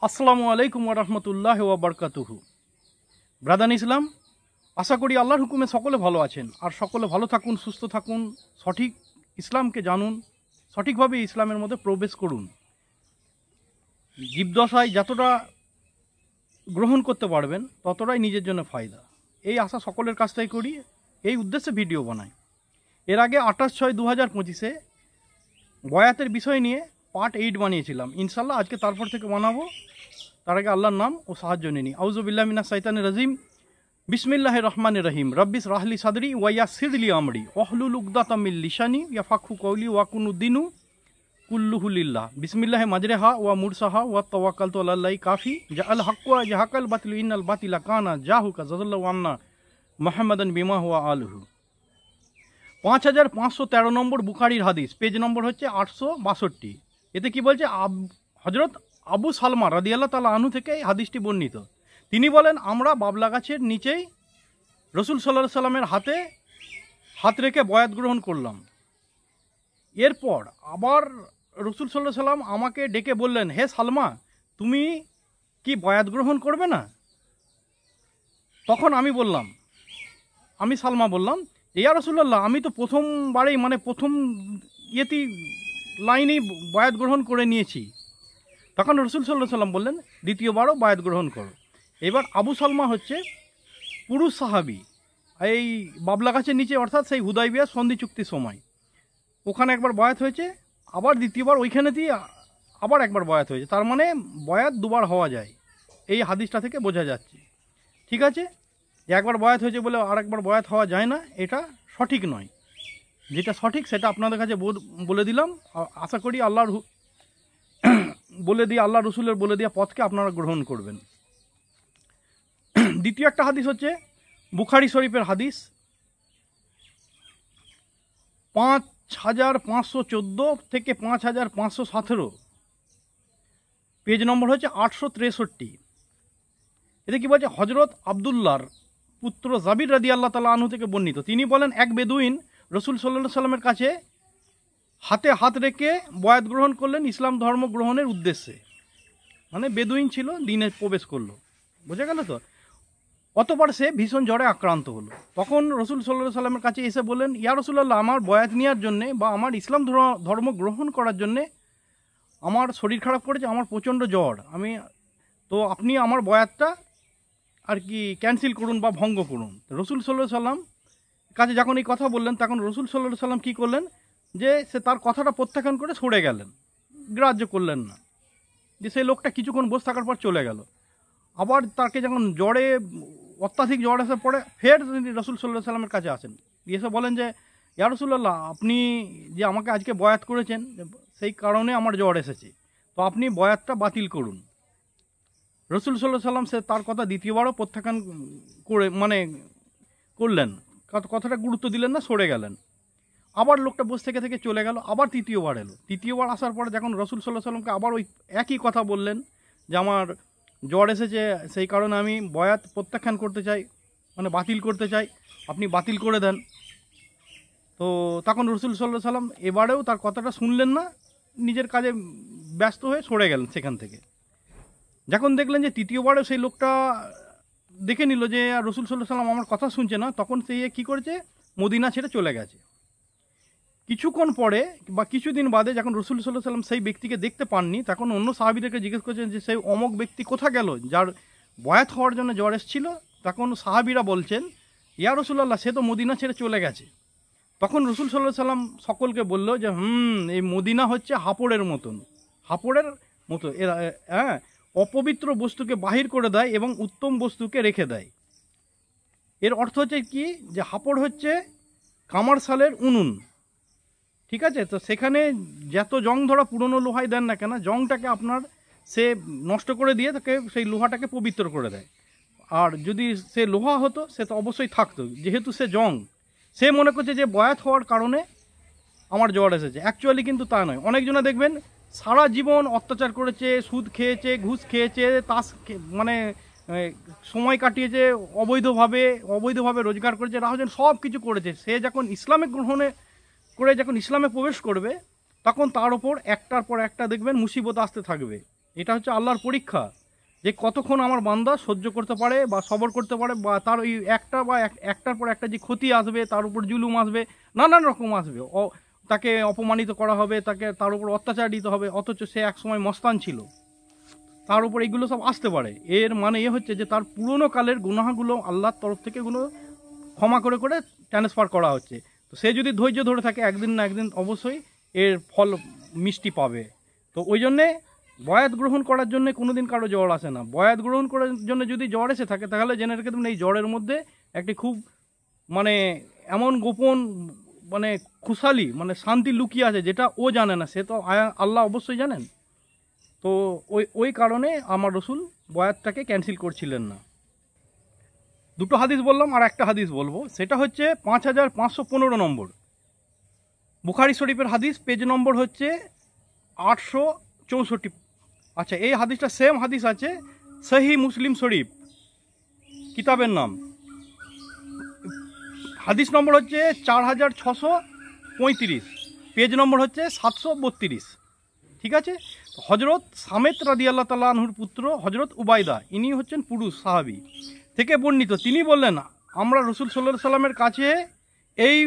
আসসালামু আলাইকুম ওয়া রাহমাতুল্লাহি ওয়া বারাকাতুহু। ব্রাদান ইসলাম, আশা করি আল্লাহর হুকুমে সকলে ভালো আছেন আর সকলে ভালো থাকুন, সুস্থ থাকুন, সঠিক ইসলামকে জানুন, সঠিকভাবে ইসলামের মধ্যে প্রবেশ করুন। জীবদশায় যতটা গ্রহণ করতে পারবেন ততটাই নিজের জন্য ফায়দা, এই আশা সকলের কাছ থেকে করি, এই উদ্দেশ্যে ভিডিও বানাই। এর আগে 28/6/2025 বয়াতের বিষয় নিয়ে পার্ট 8 বানিয়েছিলাম। ইনশাল্লাহ আজকে তারপর থেকে বানাবো। তার আগে আল্লাহর নাম ও সাহায্য নিনি। আউযু বিল্লাহি মিনাশ শাইতানির রাজিম। বিসমিল্লাহির রহমানির রহিম। রব্বিশ রাহলি সাদরি ওয়া ইয়াসসির লি আমরি ওয়াহলুল উকদাতাম মিন লিসানি ইয়াফকাহু কওলি ওয়া কুনুদ্দিনু কুল্লুহু লিল্লাহ। বিসমিল্লাহি মাজরিহা ওয়া মুরসাহা ওয়া তাওয়াক্কালতু আলাল্লাহি কাফি জাআল হাক্কু ওয়া জাহাকাল বাতিল ইন্নাল বাতিলা কানা জাহুকা জাযাল্লাহু আন্না মুহাম্মাদান বিমা হুয়া আলহু। 5513 নম্বর বুখারীর হাদিস, পেজ নম্বর হচ্ছে 862। এতে কি বলছে? হযরত আবু সালমা রাদিয়াল্লাহু তাআলা আনহু থেকে এই হাদিসটি বর্ণিত। তিনি বলেন, আমরা বাবলা গাছের নিচেই রাসূল সাল্লাল্লাহু আলাইহি সাল্লামের হাতে হাত রেখে বয়াত গ্রহণ করলাম। এরপর আবার রাসূল সাল্লাল্লাহু আলাইহি সাল্লাম আমাকে ডেকে বললেন, হে সালমা, তুমি কি বয়াত গ্রহণ করবে না? তখন আমি সালমা বললাম, ইয়া রাসূলুল্লাহ, আমি তো প্রথমবারেই প্রথম ইয়েতেই লাইনেই বয়াত গ্রহণ করে নিয়েছি। তখন রাসূল সাল্লাল্লাহু আলাইহি সাল্লাম বললেন, দ্বিতীয়বারও বয়াত গ্রহণ করো। এবার আবু সালমা হচ্ছে পুরুষ সাহাবী, এই বাবলা গাছের নিচে, অর্থাৎ সেই হুদায়বিয়া সন্ধি চুক্তির সময় ওখানে একবার বয়াত হয়েছে, আবার দ্বিতীয়বার ওইখানেতেই আবার একবার বয়াত হয়েছে। তার মানে বয়াত দুবার হওয়া যায়, এই হাদিসটা থেকে বোঝা যাচ্ছে। ঠিক আছে, যে একবার বয়াত হয়েছে বলে আর একবার বয়াত হওয়া যায় না, এটা সঠিক নয়। যেটা সঠিক সেটা আপনাদের কাছে বলে দিলাম। আশা করি আল্লাহ রসুলের বলে দেওয়া পথকে আপনারা গ্রহণ করবেন। দ্বিতীয় একটা হাদিস হচ্ছে বুখারী শরীফের হাদিস, 5514 থেকে 5517, পেজ নম্বর হচ্ছে 863। এতে কি বলছে? হযরত আব্দুল্লাহর পুত্র জাবির রাদিয়াল্লাহু তাআলা আনহু থেকে বর্ণিত। তিনি বলেন, এক বেদুইন রাসূল সাল্লাল্লাহু আলাইহি সাল্লামের কাছে হাতে হাত রেখে বয়াত গ্রহণ করলেন ইসলাম ধর্ম গ্রহণের উদ্দেশ্যে। বেদুইন ছিল, দিনে প্রবেশ করলো, বোঝা গেল তো? অতঃপর সে ভীষণ জ্বরে আক্রান্ত হলো। তখন রাসূল সাল্লাল্লাহু আলাইহি সাল্লামের কাছে এসে বললেন, ইয়া রাসূলুল্লাহ, আমার বয়াত নেওয়ার জন্যে বা আমার ইসলাম ধর্ম গ্রহণ করার জন্যে আমার শরীর খারাপ করেছে, আমার প্রচণ্ড জ্বর, তো আপনি আমার বয়াতটা আর কি ক্যান্সেল করুন বা ভঙ্গ করুন। রাসূল সাল্লাল্লাহু আলাইহি সাল্লাম কাছে যখন এই কথা বললেন, তখন রাসূল সাল্লাল্লাহু আলাইহি সাল্লাম কী করলেন, যে সে তার কথাটা প্রত্যাখ্যান করে সরে গেলেন, গ্রাহ্য করলেন না। যে সেই লোকটা কিছুক্ষণ বসে থাকার পর চলে গেল। আবার তাকে যখন অত্যাধিক জ্বর এসে পড়ে, ফের রাসূল সাল্লাল্লাহু আলাইহি সাল্লামের কাছে আসেন, এসে বলেন যে, ইয়া রাসূলুল্লাহ, আপনি যে আমাকে আজকে বয়াত করেছেন, সেই কারণে আমার জ্বর এসেছে, তো আপনি বয়াতটা বাতিল করুন। রাসূল সাল্লাল্লাহু আলাইহি সাল্লাম সে তার কথা দ্বিতীয়বারও প্রত্যাখ্যান করে করলেন, কথাটা গুরুত্ব দিলেন না, সরে গেলেন। আবার লোকটা বসে থেকে চলে গেল। আবার তৃতীয়বার এলো। তৃতীয়বার আসার পরে যখন রাসূল সাল্লাল্লাহু আলাইহি সাল্লামকে আবার ওই একই কথা বললেন যে আমার জ্বর এসেছে, সেই কারণে আমি বয়াত প্রত্যাখ্যান করতে চাই, বাতিল করতে চাই, আপনি বাতিল করে দেন। তো তখন রাসূল সাল্লাল্লাহু আলাইহি সাল্লাম এবারেও তার কথাটা শুনলেন না, নিজের কাজে ব্যস্ত হয়ে সরে গেলেন সেখান থেকে। যখন দেখলেন যে তৃতীয়বারেও সেই লোকটা দেখে নিল যে রাসূল সাল্লাল্লাহু আলাইহি সাল্লাম আমার কথা শুনছে না, তখন সে কী করেছে, মদিনা ছেড়ে চলে গেছে। কিছুক্ষণ পরে বা কিছুদিন বাদে যখন রাসূল সাল্লাল্লাহু আলাইহি সাল্লাম সেই ব্যক্তিকে দেখতে পাননি, তখন অন্য সাহাবীদেরকে জিজ্ঞেস করছেন যে সেই অমুক ব্যক্তি কোথা গেল যার বয়াত হওয়ার জন্য জ্বর এসেছিল। তখন সাহাবীরা বলছেন, ইয়া রাসূলুল্লাহ, সে তো মদিনা ছেড়ে চলে গেছে। তখন রাসূল সাল্লাল্লাহু আলাইহি সাল্লাম সকলকে বলল যে এই মদিনা হচ্ছে হাপড়ের মতো, অপবিত্র বস্তুকে বাহির করে দেয় এবং উত্তম বস্তুকে রেখে দেয়। এর অর্থ হচ্ছে কি, যে হাপড় হচ্ছে কামারশালের উনুন, ঠিক আছে? তো সেখানে যত জং ধরা পুরনো লোহাই দেন না কেন, জংটাকে আপনার সে নষ্ট করে দিয়ে তাকে সেই লোহাটাকে পবিত্র করে দেয়। আর যদি সে লোহা হতো, সে তো অবশ্যই থাকতো, যেহেতু সে জং, সে মনে করছে যে বয়াত হওয়ার কারণে আমার জ্বর এসেছে। অ্যাকচুয়ালি কিন্তু তা নয়। অনেকজনে দেখবেন সারা জীবন অত্যাচার করেছে, সুদ খেয়েছে, ঘুষ খেয়েছে, সময় কাটিয়েছে, অবৈধভাবে রোজগার করেছে, রাহজন সব কিছু করেছে। সে যখন ইসলামে যখন ইসলামে প্রবেশ করবে, তখন তার ওপর একটার পর একটা দেখবেন মুসিবত আসতে থাকবে। এটা হচ্ছে আল্লাহর পরীক্ষা, যে কতক্ষণ আমার বান্দা সহ্য করতে পারে বা সবর করতে পারে, বা তার ওই একটার পর একটা যে ক্ষতি আসবে, তার উপর জুলুম আসবে, নানান রকম আসবে, তাকে অপমানিত করা হবে, তার উপর অত্যাচার দিতে হবে, অথচ সে একসময় মস্তান ছিল, তার উপর এইগুলো সব আসতে পারে। এর মানে এ হচ্ছে যে তার পুরনো কালের গুনাহগুলো আল্লাহর তরফ থেকে এগুলো ক্ষমা করে করে ট্রান্সফার করা হচ্ছে। তো সে যদি ধৈর্য ধরে থাকে, একদিন না একদিন অবশ্যই এর ফল মিষ্টি পাবে। তো ওই জন্যে বয়াত গ্রহণ করার জন্য কোনো দিন কারো জ্বর আসে না। বয়াত গ্রহণ করার জন্য যদি জ্বর এসে থাকে, তাহলে জেনে রেখে দেবেন এই জ্বরের মধ্যে একটি খুব মানে এমন গোপন মানে খুশালি মানে শান্তি লুকিয়ে আছে, যেটা ও জানে না, সে তো আল্লাহ অবশ্যই জানেন। তো ওই কারণে আমার রসুল বয়াতটাকে ক্যান্সেল করছিলেন না। দুটো হাদিস বললাম, আর একটা হাদিস বলবো, সেটা হচ্ছে 5515 নম্বর বুখারী শরীফের হাদিস, পেজ নম্বর হচ্ছে 864। আচ্ছা, এই হাদিসটা সেম হাদিস আছে সহিহ মুসলিম শরীফ কিতাবের নাম, হাদিস নম্বর হচ্ছে 4635, পেজ নম্বর হচ্ছে 732। ঠিক আছে। হজরত সামেত রাদিয়াল্লাহু তাআলা আনহুর পুত্র হজরত উবাইদা, ইনি হচ্ছেন পুরুষ সাহাবী থেকে বর্ণিত। তিনি বললেন, আমরা রসুল সাল্লাল্লাহু আলাইহি সাল্লামের কাছে এই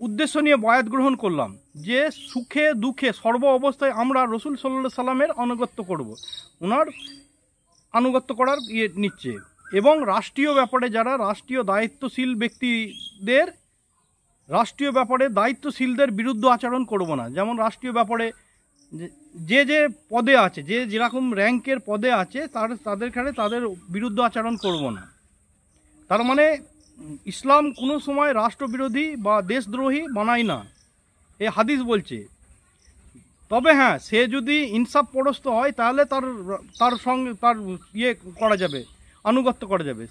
উদ্দেশ্য নিয়ে বয়াত গ্রহণ করলাম যে সুখে দুঃখে সর্ব অবস্থায় আমরা রসুল সাল্লাল্লাহু আলাইহি সাল্লামের আনুগত্য করব, ওনার আনুগত্য করার নিচ্ছে, এবং রাষ্ট্রীয় ব্যাপারে যারা রাষ্ট্রীয় দায়িত্বশীল ব্যক্তিদের, রাষ্ট্রীয় ব্যাপারে দায়িত্বশীলদের বিরুদ্ধে আচরণ করব না। যেমন রাষ্ট্রীয় ব্যাপারে যে যে পদে আছে, যে যেরকম র্যাঙ্কের পদে আছে, তাদের ক্ষেত্রে তাদের বিরুদ্ধে আচরণ করব না। তার মানে ইসলাম কোনো সময় রাষ্ট্রবিরোধী বা দেশদ্রোহী বানায় না, এ হাদিস বলছে। তবে হ্যাঁ, সে যদি ইনসাফ পরস্ত হয়, তাহলে তার সঙ্গে তার করা যাবে, আনুগত্য করা যাবে।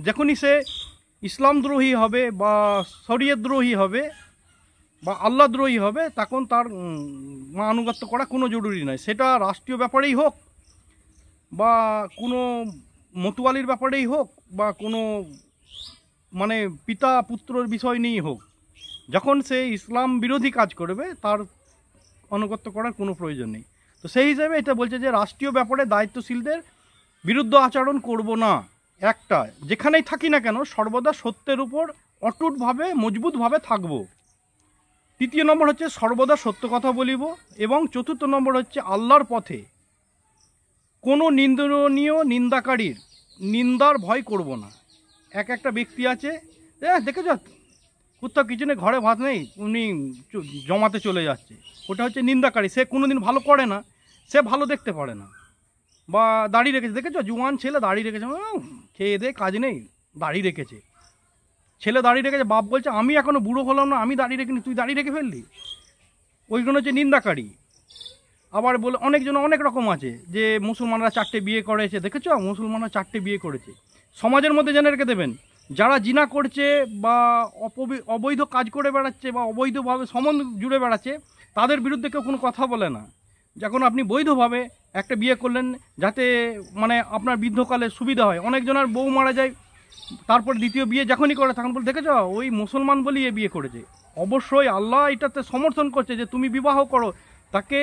যখনই সে ইসলামদ্রোহী হবে বা শরীয়তদ্রোহী হবে বা আল্লাহদ্রোহী হবে, তখন তার আনুগত্য করা কোনো জরুরি নয়। সেটা রাষ্ট্রীয় ব্যাপারেই হোক, বা কোনো মতুয়ালির ব্যাপারেই হোক, বা কোনো মানে পিতা পুত্রর বিষয় নিয়েই হোক, যখন সে ইসলাম বিরোধী কাজ করবে, তার আনুগত্য করার কোনো প্রয়োজন নেই। তো সেই হিসাবে এটা বলছে যে রাষ্ট্রীয় ব্যাপারে দায়িত্বশীলদের বিরুদ্ধে আচরণ করব না। একটা, যেখানেই থাকি না কেন সর্বদা সত্যের উপর অটুটভাবে মজবুতভাবে থাকব। তৃতীয় নম্বর হচ্ছে সর্বদা সত্য কথা বলিব, এবং চতুর্থ নম্বর হচ্ছে আল্লাহর পথে কোনো নিন্দনীয় নিন্দাকারীর নিন্দার ভয় করব না। একটা ব্যক্তি আছে, দেখেছ কোথাও কিছু নেই, ঘরে ভাত নেই, উনি জমাতে চলে যাচ্ছে, ওটা হচ্ছে নিন্দাকারী। সে কোনো দিন ভালো করে না, সে ভালো দেখতে পারে না, বা দাড়ি রেখেছে, দেখেছো জুয়ান ছেলে দাড়ি রেখেছে, খেয়ে দে কাজ নেই, দাড়ি রেখেছে, ছেলে দাড়ি রেখেছে, বাপ বলছে আমি এখনও বুড়ো হলাম না, আমি দাড়ি রেখেনি, তুই দাড়ি রেখে ফেললি, ওইগুলো হচ্ছে নিন্দাকারী। আবার বলে অনেকজন অনেক রকম আছে, যে মুসলমানরা 4টে বিয়ে করেছে, দেখেছো মুসলমানরা 4টে বিয়ে করেছে। সমাজের মধ্যে জেনে রেখে দেবেন, যারা জিনা করছে বা অবৈধ কাজ করে বেড়াচ্ছে বা অবৈধভাবে সম্বন্ধ জুড়ে বেড়াচ্ছে, তাদের বিরুদ্ধে কেউ কোনো কথা বলে না। যখন আপনি বৈধভাবে একটা বিয়ে করলেন, যাতে মানে আপনার বৃদ্ধকালে সুবিধা হয়। অনেকজনের বউ মারা যায়, তারপর দ্বিতীয় বিয়ে যখনই করে তখন বলে, দেখেছ ওই মুসলমান বলেই এ বিয়ে করেছে। অবশ্যই আল্লাহ এটাতে সমর্থন করছে যে তুমি বিবাহ করো, তাকে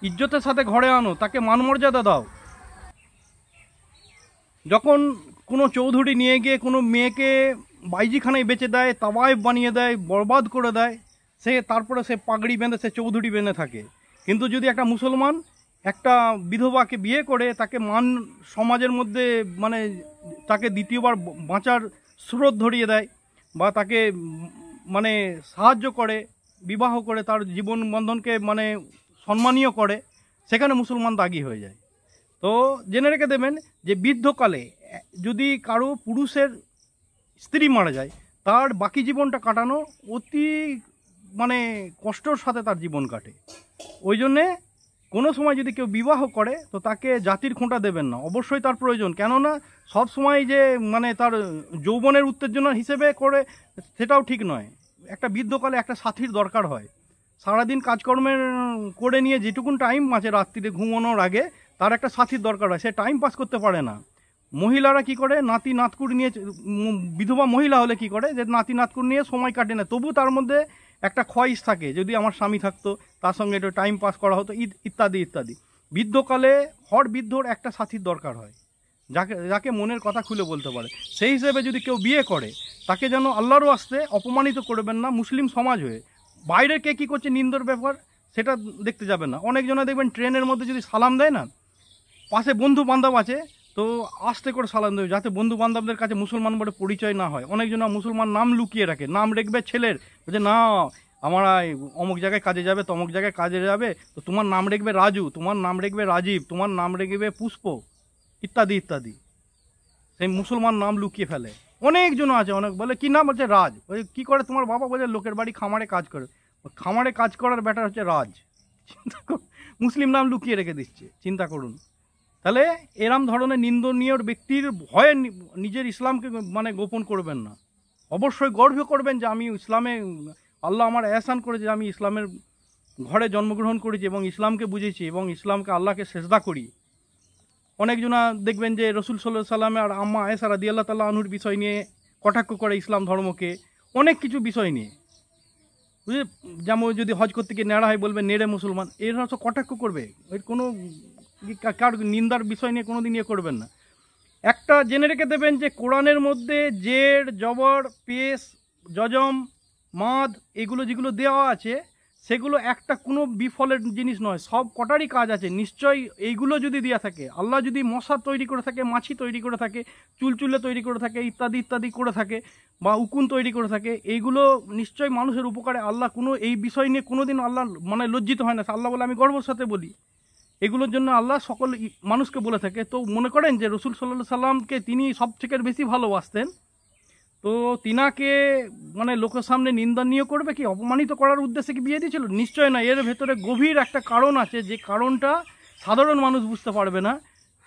ইজ্জতের সাথে ঘরে আনো, তাকে মানমর্যাদা দাও। যখন কোনো চৌধুরী নিয়ে গিয়ে কোনো মেয়েকে বাইজিখানায় বেচে দেয়, তাওয়াইফ বানিয়ে দেয়, বরবাদ করে দেয়, তারপরে সে পাগড়ি বেঁধে সে চৌধুরী বেঁধে থাকে। কিন্তু যদি একটা মুসলমান একটা বিধবাকে বিয়ে করে, তাকে সমাজের মধ্যে মানে তাকে দ্বিতীয়বার বাঁচার স্রোত ধরিয়ে দেয়, বা তাকে মানে সাহায্য করে, বিবাহ করে তার জীবন বন্ধনকে মানে সম্মানীয় করে, সেখানে মুসলমান দাগি হয়ে যায়। তো জেনে রেখে দেবেন যে বৃদ্ধকালে যদি কারো পুরুষের স্ত্রী মারা যায়, তার বাকি জীবনটা কাটানো অতি মানে কষ্টর সাথে তার জীবন কাটে। ওই জন্যে কোনো সময় যদি কেউ বিবাহ করে, তো তাকে জাতির খোঁটা দেবেন না, অবশ্যই তার প্রয়োজন। কেননা সব সময় যে মানে তার যৌবনের উত্তেজনা হিসেবে করে, সেটাও ঠিক নয়। একটা বৃদ্ধকালে একটা সাথীর দরকার হয়। সারাদিন কাজকর্মের করে নিয়ে যেটুকুন টাইম আছে রাত্রিতে ঘুমানোর আগে, তার একটা সাথীর দরকার হয়, সে টাইম পাস করতে পারে না। মহিলারা কি করে, নাতি নাতকুর নিয়ে, বিধবা মহিলা হলে কি করে, যে নাতি নাতকুর নিয়ে সময় কাটে না, তবু তার মধ্যে একটা খোয়াইশ থাকে, যদি আমার স্বামী থাকতো তার সঙ্গে একটু টাইম পাস করা হতো, ইত্যাদি ইত্যাদি। বৃদ্ধকালে হর বৃদ্ধর একটা সাথীর দরকার হয়, যাকে যাকে মনের কথা খুলে বলতে পারে। সেই হিসেবে যদি কেউ বিয়ে করে তাকে যেন আল্লাহরও আসতে অপমানিত করবেন না মুসলিম সমাজ হয়ে। বাইরে কে কী করছে নিন্দর ব্যাপার সেটা দেখতে যাবেন না। অনেকজনে দেখবেন ট্রেনের মধ্যে যদি সালাম দেয় না, পাশে বন্ধু বান্ধব আছে তো আস্তে করে সালাম দেবে, যাতে বন্ধু বান্ধবদের কাছে মুসলমান বলে পরিচয় না হয়। অনেকজন মুসলমান নাম লুকিয়ে রাখে, নাম রাখবে ছেলের, বলছে না আমার অমুক জায়গায় কাজে যাবে, তমুক জায়গায় কাজে যাবে, তো তোমার নাম রাখবে রাজু, তোমার নাম রাখবে রাজীব, তোমার নাম রাখবে পুষ্প, ইত্যাদি ইত্যাদি। সেই মুসলমান নাম লুকিয়ে ফেলে। অনেকজন আছে, অনেক বলে কি নাম, বলছে রাজ। বলছে কী করে তোমার বাবা? বলে লোকের বাড়ি খামারে কাজ করে। খামারে কাজ করার ব্যাটার হচ্ছে রাজ। চিন্তা করুন, মুসলিম নাম লুকিয়ে রেখে দিচ্ছে, চিন্তা করুন। তাহলে এরম ধরনের নিন্দনীয় ব্যক্তির ভয়ে নিজের ইসলামকে মানে গোপন করবেন না। অবশ্যই গর্ব করবেন যে আমি ইসলামে, আল্লাহ আমার এহসান করেছে, আমি ইসলামের ঘরে জন্মগ্রহণ করেছি এবং ইসলামকে বুঝেছি এবং ইসলামকে আল্লাহকে সেজদা করি। অনেকজনা দেখবেন যে রসুল সাল্লাল্লাহু সাল্লামে আর আম্মা আয়েশা রাদিয়াল্লাহু তাআলা আনহুর বিষয় নিয়ে কটাক্ষ করে ইসলাম ধর্মকে, অনেক কিছু বিষয় নিয়ে, বুঝলে, যেমন যদি হজ করতে গিয়ে নেড়া হয় বলবে নেড়ে মুসলমান, এরা তো কটাক্ষ করবে, ওই কোনো কার নিন্দার বিষয় নিয়ে কোনো দিন ইয়ে করবেন না। একটা জেনে রেখে দেবেন যে কোরআনের মধ্যে জের, জবর, পেশ, জজম, মাদ এগুলো যেগুলো দেওয়া আছে সেগুলো একটা কোনো বিফলের জিনিস নয়, সব কটারই কাজ আছে। নিশ্চয়ই এইগুলো যদি দেওয়া থাকে, আল্লাহ যদি মশা তৈরি করে থাকে, মাছি তৈরি করে থাকে, চুলচুলে তৈরি করে থাকে, ইত্যাদি ইত্যাদি করে থাকে, বা উকুন তৈরি করে থাকে, এইগুলো নিশ্চয়ই মানুষের উপকারে। আল্লাহ কোনো এই বিষয় নিয়ে কোনো দিন আল্লাহ মানে লজ্জিত হয় না। আল্লাহ বলে, আমি গর্বের সাথে বলি, এগুলোর জন্য আল্লাহ সকল মানুষকে বলে থাকে। তো মনে করেন যে রসুল সাল্লাল্লাহু সাল্লামকে তিনি সব থেকে বেশি ভালোবাসতেন, তো তিনাকে মানে লোকের সামনে নিন্দনীয় করবে কি, অপমানিত করার উদ্দেশ্যে কি বিয়ে দিয়েছিল? নিশ্চয় না। এর ভেতরে গভীর একটা কারণ আছে, যে কারণটা সাধারণ মানুষ বুঝতে পারবে না,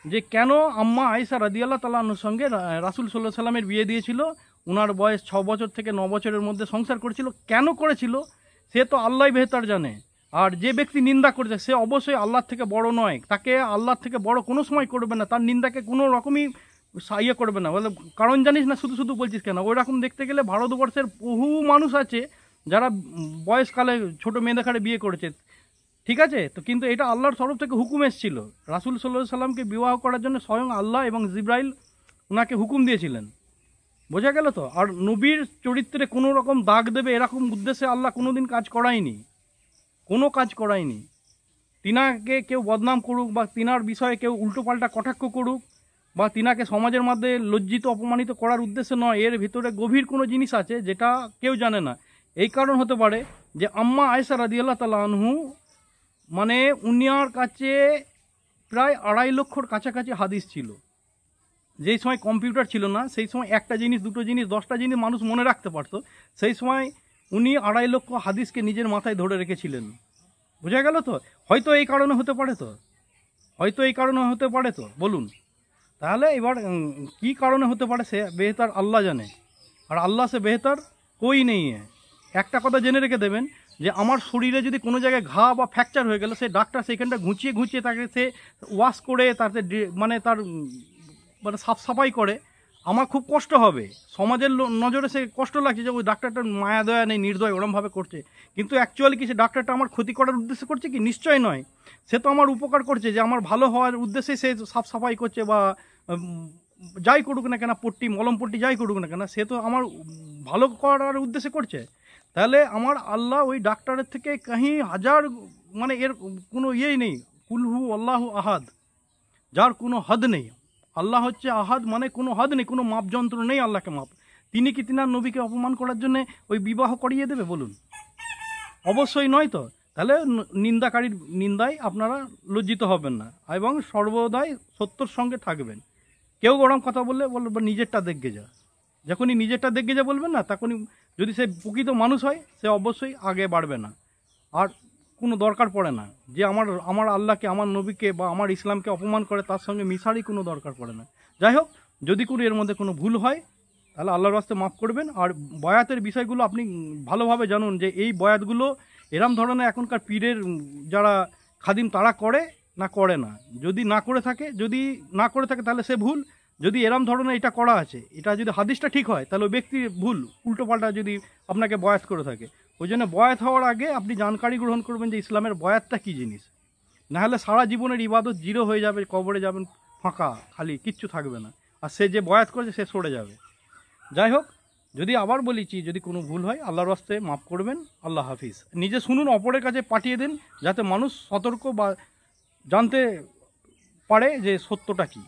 যে কেন আম্মা আয়েশা রাদিয়াল্লাহু তাআলা আনহার সঙ্গে রাসূল সাল্লাল্লাহু আলাইহি সাল্লামের বিয়ে দিয়েছিল। ওনার বয়স 6 বছর থেকে 9 বছরের মধ্যে সংসার করেছিল। কেন করেছিল সে তো আল্লাহই বেহতার জানে। আর যে ব্যক্তি নিন্দা করেছে সে অবশ্যই আল্লাহর থেকে বড় নয়, তাকে আল্লাহর থেকে বড় কোনো সময় করবে না, তার নিন্দাকে কোনো রকমই ইয়ে করবে না। বলে কারণ জানিস না, শুধু শুধু বলছিস কেন? ওই রকম দেখতে গেলে ভারতবর্ষের বহু মানুষ আছে যারা বয়সকালে ছোট মেয়েদের ঘরে বিয়ে করেছে, ঠিক আছে তো, কিন্তু এটা আল্লাহর তরফ থেকে হুকুম এসেছিল। রাসূল সাল্লাল্লাহু আলাইহি সাল্লামকে বিবাহ করার জন্য স্বয়ং আল্লাহ এবং জিবরাইল ওনাকে হুকুম দিয়েছিলেন। বোঝা গেল তো? আর নবীর চরিত্রে কোনো রকম দাগ দেবে এরকম উদ্দেশ্যে আল্লাহ কোনোদিন কাজ করায়নি, কোনো কাজ করায়নি। তিনাকে কেউ বদনাম করুক বা তিনার বিষয়ে কেউ উল্টোপাল্টা কটাক্ষ করুক বা তিনাকে সমাজের মধ্যে লজ্জিত অপমানিত করার উদ্দেশ্যে নয়, এর ভিতরে গভীর কোনো জিনিস আছে যেটা কেউ জানে না। এই কারণ হতে পারে যে আম্মা আয়েশা রাদিয়াল্লাহু তাআলা আনহু মানে উনিয়ার কাছে প্রায় 2.5 লক্ষর কাছাকাছি হাদিস ছিল। যেই সময় কম্পিউটার ছিল না, সেই সময় একটা জিনিস, দুটো জিনিস, 10টা জিনিস মানুষ মনে রাখতে পারতো, সেই সময় উনি 2.5 লক্ষ হাদিসকে নিজের মাথায় ধরে রেখেছিলেন। বোঝা গেল তো? হয়তো এই কারণে হতে পারে তো, হয়তো এই কারণে হতে পারে তো, বলুন। তাহলে এবার কি কারণে হতে পারে সে বেহতার আল্লাহ জানে, আর আল্লাহ সে বেহতার কই নেই। একটা কথা জেনে রেখে দেবেন যে আমার শরীরে যদি কোনো জায়গায় ঘা বা ফ্র্যাকচার হয়ে গেল, সে ডাক্তার সেইখানটা ঘুঁচিয়ে ঘুঁচিয়ে তাকে সে ওয়াশ করে তাতে মানে তার মানে সাফ সাফাই করে, আমার খুব কষ্ট হবে, সমাজের নজরে সে কষ্ট লাগছে যে ওই ডাক্তারটার মায়া দয়া নেই, নির্দয় ওরমভাবে করছে। কিন্তু অ্যাকচুয়ালি কি সে ডাক্তারটা আমার ক্ষতি করার উদ্দেশ্যে করছে কি? নিশ্চয় নয়। সে তো আমার উপকার করছে, যে আমার ভালো হওয়ার উদ্দেশ্যে সে সাফ সাফাই করছে, বা যাই করুক না কেন, পট্টি মলম পট্টি যাই করুক না কেন, সে তো আমার ভালো করার উদ্দেশ্যে করছে। তাহলে আমার আল্লাহ ওই ডাক্তারের থেকে কাহি হাজার মানে এর কোনো ইয়েই নেই। কুলহু আল্লাহু আহাদ, যার কোনো হদ নেই। আল্লাহ হচ্ছে আহাদ, মানে কোনো হদ নেই, কোনো মাপযন্ত্র নেই আল্লাহকে মাপ। তিনি কি তিনার নবীকে অপমান করার জন্য ওই বিবাহ করিয়ে দেবে বলুন? অবশ্যই নয় তো। তাহলে নিন্দাকারীর নিন্দায় আপনারা লজ্জিত হবেন না এবং সর্বদাই সত্যর সঙ্গে থাকবেন। কেউ গরম কথা বললে বলবে নিজেরটা দেখে যা, যখনই নিজেরটা দেখে যা বলবেন না, তখনই যদি সে প্রকৃত মানুষ হয় সে অবশ্যই আগে বাড়বে না। আর কোনো দরকার পড়ে না যে আমার আল্লাহকে, আমার নবীকে বা আমার ইসলামকে অপমান করে তার সঙ্গে মিশারই কোনো দরকার পড়ে না। যাই হোক, যদি কোনো এর মধ্যে কোনো ভুল হয় তাহলে আল্লাহর রাস্তায় মাফ করবেন। আর বয়াতের বিষয়গুলো আপনি ভালোভাবে জানুন যে এই বয়াতগুলো এরম ধরনের এখনকার পীরের যারা খাদিম তারা করে না করে না। যদি না করে থাকে তাহলে সে ভুল। যদি এরম ধরনের এটা করা আছে, এটা যদি হাদিসটা ঠিক হয় তাহলে ওই ব্যক্তি ভুল, উল্টোপাল্টা যদি আপনাকে বয়াত করে থাকে। ওই জন্য বয়াত হওয়ার আগে আপনি জানকারি গ্রহণ করবেন যে ইসলামের বয়াতটা কী জিনিস। নাহলে সারা জীবনের ইবাদত জিরো হয়ে যাবে, কবরে যাবেন ফাঁকা, খালি, কিচ্ছু থাকবে না। আর সে যে বয়াত করেছে সে সরে যাবে। যাই হোক, যদি আবার বলেছি যদি কোনো ভুল হয় আল্লাহর রাস্তে মাফ করবেন। আল্লাহ হাফিজ। নিজে শুনুন, অপরের কাছে পাঠিয়ে দিন, যাতে মানুষ সতর্ক বা জানতে পারে যে সত্যটা কী।